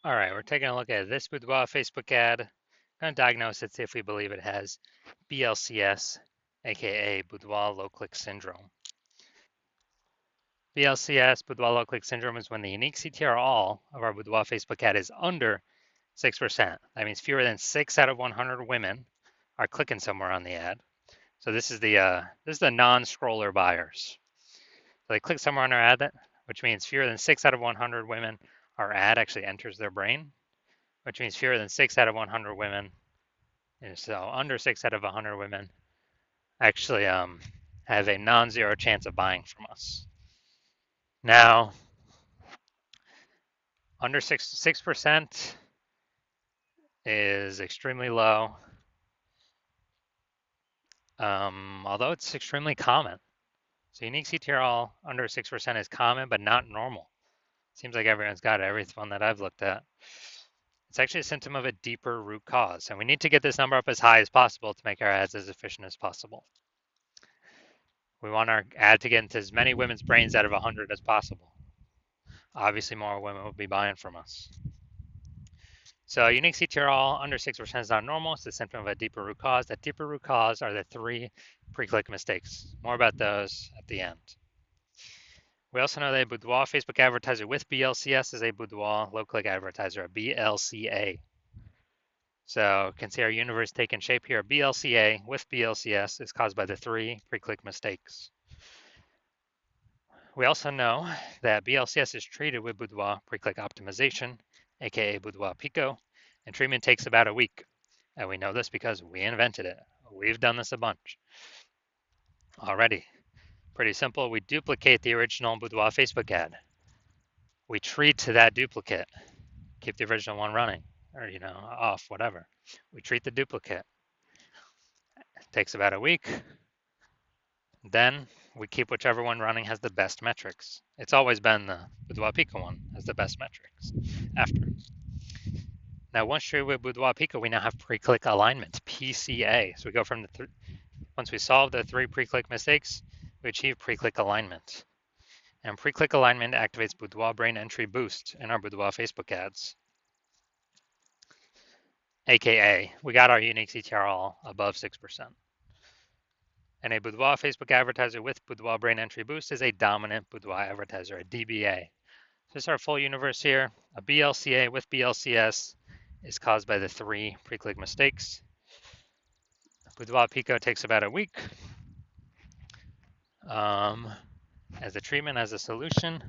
All right, we're taking a look at this Boudoir Facebook ad. Going to diagnose it, see if we believe it has BLCS, aka Boudoir low click syndrome. BLCS, Boudoir low click syndrome, is when the unique CTR all of our Boudoir Facebook ad is under 6%. That means fewer than 6 out of 100 women are clicking somewhere on the ad. So this is the non-scroller buyers. So they click somewhere on our ad, which means fewer than 6 out of 100 women, our ad actually enters their brain, which means fewer than 6 out of 100 women, and so under 6 out of 100 women actually have a non-zero chance of buying from us. Now, under 6% is extremely low, although it's extremely common. So unique CTRL under 6% is common, but not normal. Seems like everyone's got it, every one that I've looked at. It's actually a symptom of a deeper root cause, and we need to get this number up as high as possible to make our ads as efficient as possible. We want our ad to get into as many women's brains out of 100 as possible. Obviously, more women will be buying from us. So unique CTRL under 6% is not normal. It's a symptom of a deeper root cause. That deeper root cause are the 3 pre-click mistakes. More about those at the end. We also know that a Boudoir Facebook advertiser with BLCS is a Boudoir low-click advertiser, a BLCA. So you can see our universe taking shape here. BLCA with BLCS is caused by the 3 pre-click mistakes. We also know that BLCS is treated with Boudoir pre-click optimization, aka Boudoir Pico, and treatment takes about a week. And we know this because we invented it. We've done this a bunch already. Pretty simple. We duplicate the original Boudoir Facebook ad. We treat to that duplicate. Keep the original one running, or off, whatever. We treat the duplicate. It takes about a week. Then we keep whichever one running has the best metrics. It's always been the Boudoir Pico one has the best metrics after. Now, once treated with Boudoir Pico, we now have pre-click alignment, PCA. So we go from once we solve the 3 pre-click mistakes, we achieve pre-click alignment. And pre-click alignment activates Boudoir brain entry boost in our Boudoir Facebook ads. AKA, we got our unique CTRL above 6%. And a Boudoir Facebook advertiser with Boudoir brain entry boost is a dominant Boudoir advertiser, a DBA. So this is our full universe here. A BLCA with BLCS is caused by the 3 pre-click mistakes. Boudoir Pico takes about a week. As a treatment, as a solution,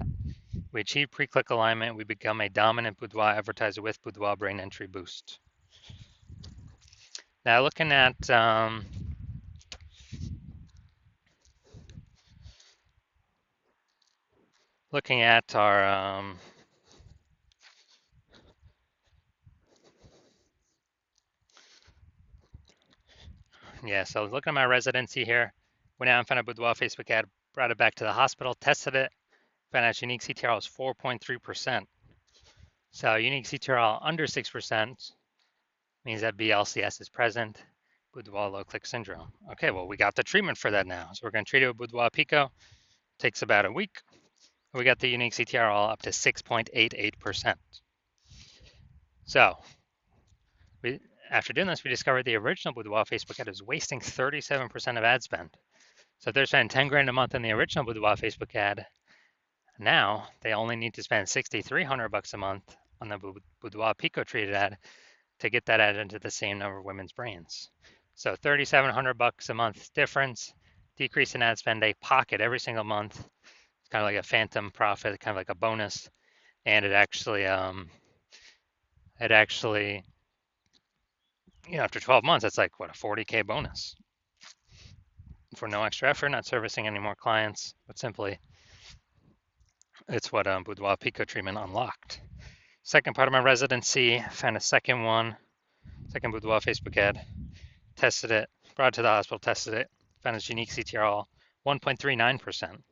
we achieve pre-click alignment. We become a dominant Boudoir advertiser with Boudoir brain entry boost. Now looking at our so looking at my residency here, went out and found a Boudoir Facebook ad, brought it back to the hospital, tested it, found out unique CTRL is 4.3%. So unique CTRL under 6% means that BLCS is present, Boudoir low click syndrome. Okay, well, we got the treatment for that now. So we're going to treat it with Boudoir Pico. Takes about a week. We got the unique CTRL up to 6.88%. So after doing this, we discovered the original Boudoir Facebook ad is wasting 37% of ad spend. So if they're spending 10 grand a month on the original Boudoir Facebook ad, now they only need to spend $6,300 a month on the Boudoir Pico treated ad to get that ad into the same number of women's brains. So $3,700 a month difference, decrease in ad spend, they pocket every single month. It's kind of like a phantom profit, kind of like a bonus, and it actually after 12 months, that's like what, a 40K bonus for no extra effort, not servicing any more clients, but simply it's what Boudoir Pico treatment unlocked. Second part of my residency, found a second Boudoir Facebook ad, tested it, brought it to the hospital, tested it, found its unique CTRL 1.39%.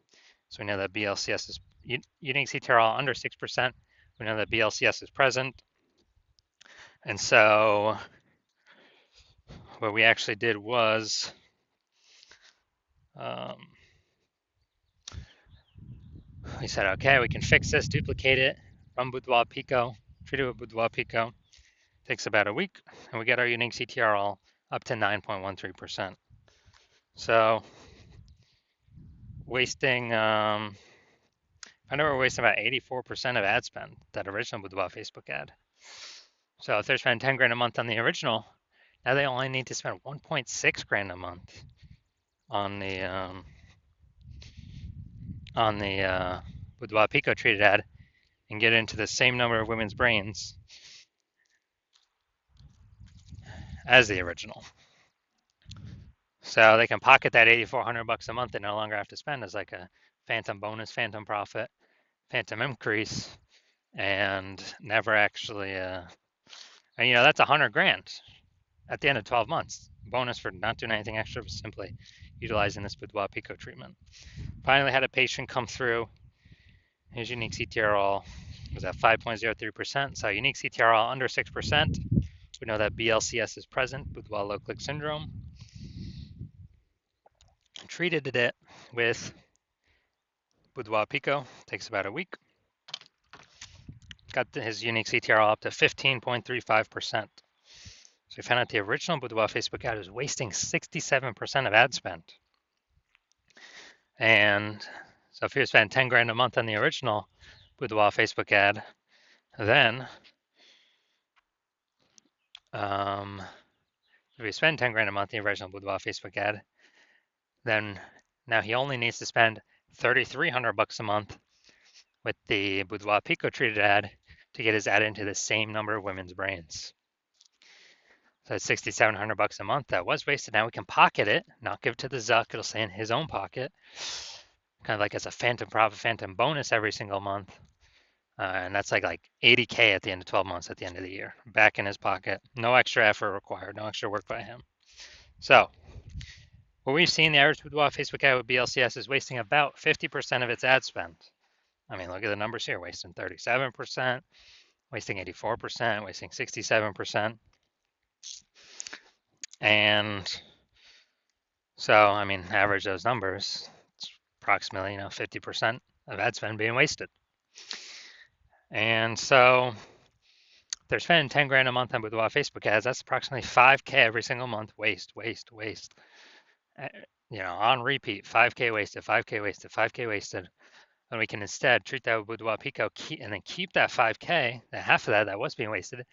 So we know that BLCS is unique CTRL under 6%. We know that BLCS is present. And so what we actually did was we said, okay, we can fix this, duplicate it, run Boudoir Pico, treat it with Boudoir Pico. Takes about a week, and we get our unique CTR all up to 9.13%. So wasting, I know we're wasting about 84% of ad spend, that original Boudoir Facebook ad. So if they're spending 10 grand a month on the original, now they only need to spend 1.6 grand a month on the Boudoir Pico treated ad and get into the same number of women's brains as the original. So they can pocket that $8,400 a month and no longer have to spend as like a phantom bonus, phantom profit, phantom increase, and never actually, and that's 100 grand at the end of 12 months. Bonus for not doing anything extra, but simply utilizing this Boudoir Pico treatment. Finally had a patient come through. His unique CTRL was at 5.03%. So unique CTRL under 6%. We know that BLCS is present, Boudoir low click syndrome. Treated it with Boudoir Pico. Takes about a week. Got his unique CTRL up to 15.35%. So we found out the original Boudoir Facebook ad was wasting 67% of ad spend. And so if he was spending 10 grand a month on the original Boudoir Facebook ad, then if we spend 10 grand a month in the original Boudoir Facebook ad, then now he only needs to spend $3,300 a month with the Boudoir Pico treated ad to get his ad into the same number of women's brains. So that's $6,700 a month that was wasted. Now we can pocket it, not give it to the Zuck. It'll stay in his own pocket, kind of like as a phantom profit, phantom bonus every single month. And that's like $80K at the end of 12 months at the end of the year, back in his pocket. No extra effort required, no extra work by him. So what we've seen, the average Boudoir Facebook ad with BLCS is wasting about 50% of its ad spend. I mean, look at the numbers here, wasting 37%, wasting 84%, wasting 67%. And so, I mean, average those numbers, it's approximately, 50% of ad spend being wasted. And so they're spending 10 grand a month on Boudoir Facebook ads. That's approximately 5K every single month. Waste. On repeat, 5K wasted, 5K wasted, 5K wasted. And we can instead treat that with Boudoir Pico and then keep that 5K, that half of that was being wasted,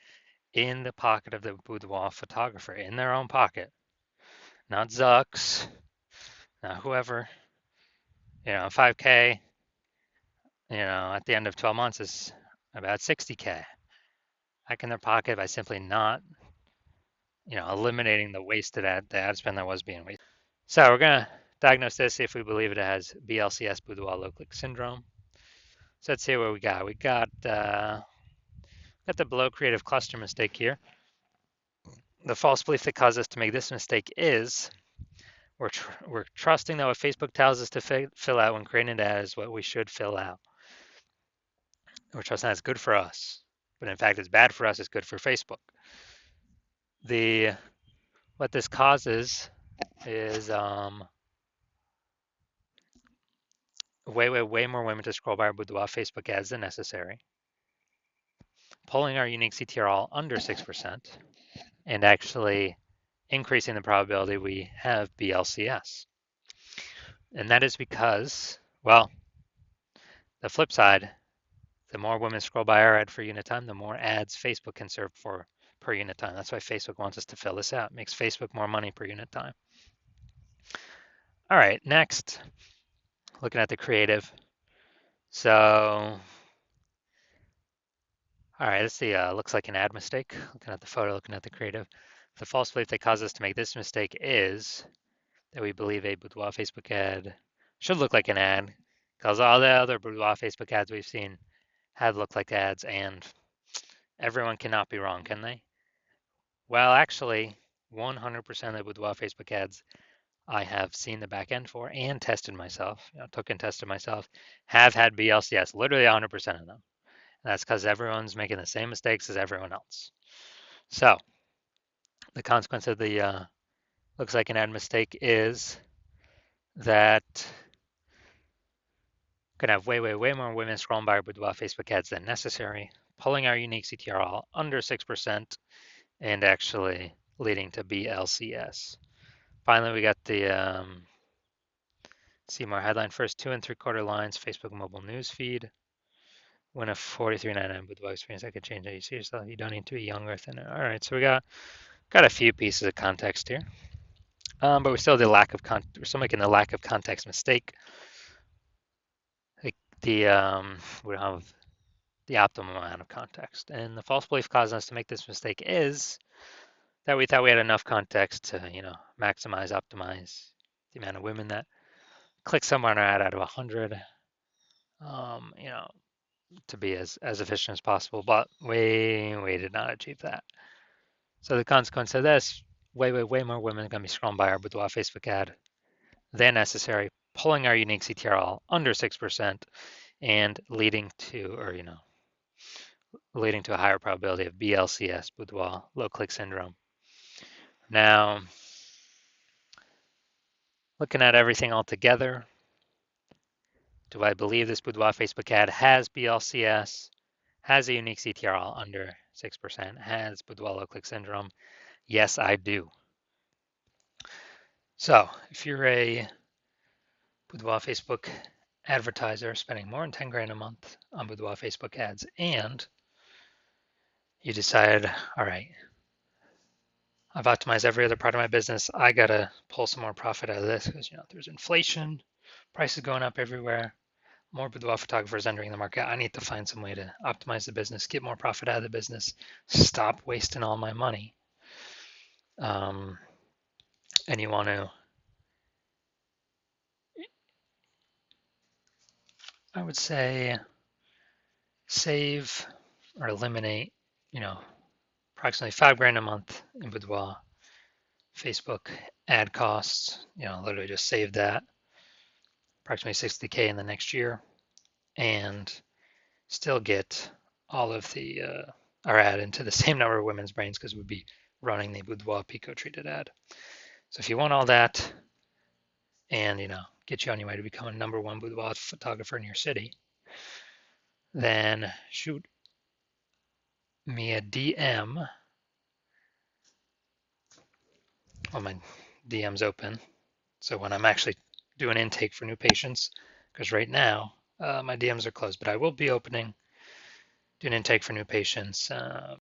in the pocket of the Boudoir photographer, in their own pocket. Not Zuck's, not whoever. 5K, at the end of 12 months is about 60K. Back in their pocket by simply not, eliminating the wasted ad spend that was being wasted. So we're going to diagnose this, see if we believe it has BLCS, Boudoir low click syndrome. So let's see what we got. We got the below creative cluster mistake here. The false belief that caused us to make this mistake is we're trusting that what Facebook tells us to fill out when creating an ad is what we should fill out. We're trusting that's good for us, but in fact it's bad for us, it's good for Facebook. What this causes is way more women to scroll by our Boudoir Facebook ads than necessary, pulling our unique CTR under 6%, and actually increasing the probability we have BLCS. And that is because, well, the flip side, the more women scroll by our ad for unit time, the more ads Facebook can serve for per unit time. That's why Facebook wants us to fill this out. It makes Facebook more money per unit time. All right, next, looking at the creative. So, all right, let's see, looks like an ad mistake. Looking at the photo, looking at the creative. The false belief that caused us to make this mistake is that we believe a Boudoir Facebook ad should look like an ad, because all the other Boudoir Facebook ads we've seen have looked like ads, and everyone cannot be wrong, can they? Well, actually, 100% of the Boudoir Facebook ads I have seen the back end for and tested myself, took and tested myself, have had BLCS, literally 100% of them. And that's because everyone's making the same mistakes as everyone else. So the consequence of the looks like an ad mistake is that going to have way more women scrolling by our Boudoir Facebook ads than necessary, pulling our unique CTR all under 6% and actually leading to BLCS. Finally, we got the see more headline first 2 3/4 lines, Facebook mobile news feed. Win a 43.99 Boudoir experience. I could change how you see yourself. You don't need to be young or thinner. All right, so we got a few pieces of context here, but we still did we're still making the lack of context mistake. Like we don't have the optimum amount of context, and the false belief causing us to make this mistake is that we thought we had enough context to maximize, optimize the amount of women that click somewhere on our ad out of 100. You know, to be as efficient as possible, but we did not achieve that. So the consequence of this, way more women are going to be scrolling by our Boudoir Facebook ad than necessary, pulling our unique CTRL under 6% and leading to a higher probability of BLCS, Boudoir, low click syndrome. Now, looking at everything all together, do I believe this Boudoir Facebook ad has BLCS, has a unique CTRL under 6%, has Boudoir low click syndrome? Yes, I do. So if you're a Boudoir Facebook advertiser spending more than 10 grand a month on Boudoir Facebook ads, and you decide, all right, I've optimized every other part of my business, I gotta pull some more profit out of this because there's inflation, prices going up everywhere, more Boudoir photographers entering the market. I need to find some way to optimize the business, get more profit out of the business, stop wasting all my money. And you want to, I would say, save or eliminate, approximately 5 grand a month in Boudoir Facebook ad costs. Literally just save that, approximately 60K in the next year, and still get all of our ad into the same number of women's brains because we'd be running the Boudoir Pico treated ad. So if you want all that and get you on your way to becoming #1 boudoir photographer in your city, then shoot me a DM. Well, my DM's open, so when I'm actually doing intake for new patients, because right now my DMs are closed, but I will be doing intake for new patients